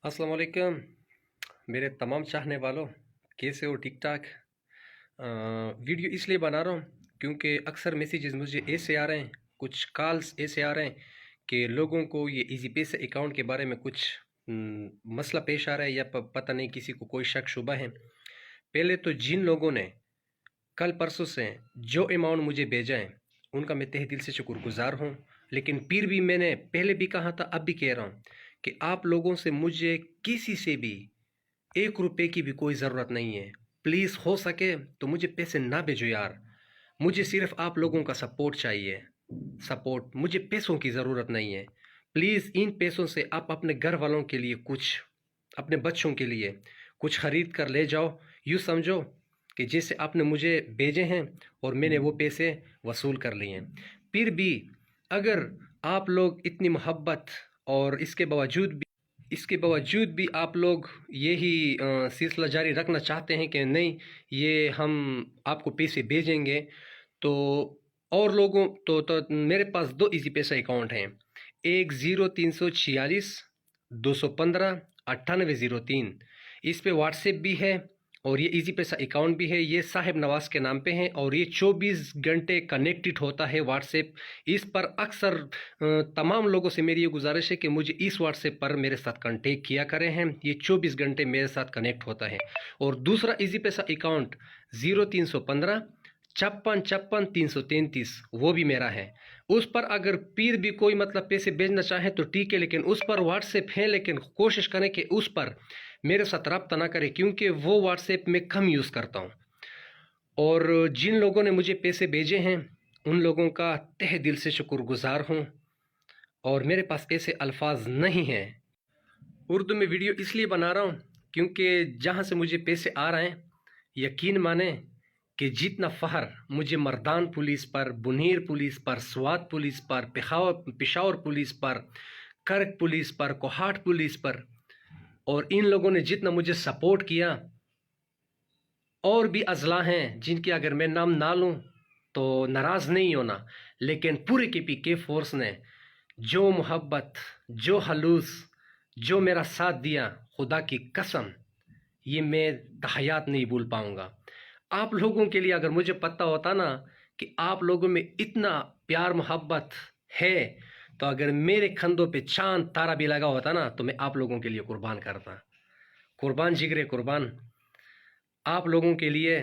अस्सलाम वालेकुम मेरे तमाम चाहने वालों, कैसे हो? ठीक ठाक। वीडियो इसलिए बना रहा हूँ क्योंकि अक्सर मैसेजेस मुझे ऐसे आ रहे हैं, कुछ कॉल्स ऐसे आ रहे हैं कि लोगों को ये इजी पैसे अकाउंट के बारे में कुछ मसला पेश आ रहा है या पता नहीं, किसी को कोई शक शुबा है। पहले तो जिन लोगों ने कल परसों से जो अमाउंट मुझे भेजा है उनका मैं तहे दिल से शुक्रगुजार हूँ, लेकिन फिर भी मैंने पहले भी कहा था, अब भी कह रहा हूँ कि आप लोगों से मुझे किसी से भी 1 रुपए की भी कोई ज़रूरत नहीं है। प्लीज़ हो सके तो मुझे पैसे ना भेजो यार, मुझे सिर्फ आप लोगों का सपोर्ट चाहिए। सपोर्ट, मुझे पैसों की ज़रूरत नहीं है। प्लीज़ इन पैसों से आप अपने घर वालों के लिए कुछ, अपने बच्चों के लिए कुछ ख़रीद कर ले जाओ। यूँ समझो कि जैसे आपने मुझे भेजे हैं और मैंने वो पैसे वसूल कर लिए हैं। फिर भी अगर आप लोग इतनी मोहब्बत और इसके बावजूद भी आप लोग यही सिलसिला जारी रखना चाहते हैं कि नहीं, ये हम आपको पैसे भेजेंगे, तो और लोगों तो मेरे पास 2 इजी पैसा अकाउंट हैं। एक 0346 215 9803, इस पे व्हाट्सएप भी है और ये इजी पैसा अकाउंट भी है। ये साहिब नवाज के नाम पे है और ये 24 घंटे कनेक्टेड होता है व्हाट्सएप। इस पर अक्सर तमाम लोगों से मेरी ये गुजारिश है कि मुझे इस व्हाट्सएप पर मेरे साथ कांटेक्ट किया करें हैं। ये 24 घंटे मेरे साथ कनेक्ट होता है। और दूसरा इजी पैसा अकाउंट 0315 56 56 333, वो भी मेरा है। उस पर अगर फिर भी कोई पैसे भेजना चाहे तो ठीक है, लेकिन उस पर व्हाट्सएप है, लेकिन कोशिश करें कि उस पर मेरे साथ रब्ता ना करें क्योंकि वो व्हाट्सएप में कम यूज़ करता हूँ। और जिन लोगों ने मुझे पैसे भेजे हैं उन लोगों का तहे दिल से शुक्रगुजार हूँ, और मेरे पास ऐसे अल्फाज नहीं हैं। उर्दू में वीडियो इसलिए बना रहा हूँ क्योंकि जहाँ से मुझे पैसे आ रहे हैं, यकीन माने कि जितना फ़ख्र मुझे मर्दान पुलिस पर, बुनीर पुलिस पर, स्वात पुलिस पर, पेशावर पुलिस पर, कर्क पुलिस पर, कोहाट पुलिस पर, और इन लोगों ने जितना मुझे सपोर्ट किया, और भी अजला हैं जिनके अगर मैं नाम ना लूँ तो नाराज़ नहीं होना, लेकिन पूरे के फोर्स ने जो मोहब्बत, जो हलूस, जो मेरा साथ दिया, खुदा की कसम ये मैं तहयात नहीं भूल पाऊँगा। आप लोगों के लिए अगर मुझे पता होता ना कि आप लोगों में इतना प्यार मोहब्बत है, तो अगर मेरे कंधों पे चांद तारा भी लगा होता ना तो मैं आप लोगों के लिए कुर्बान करता। कुर्बान जिगरे कुर्बान, आप लोगों के लिए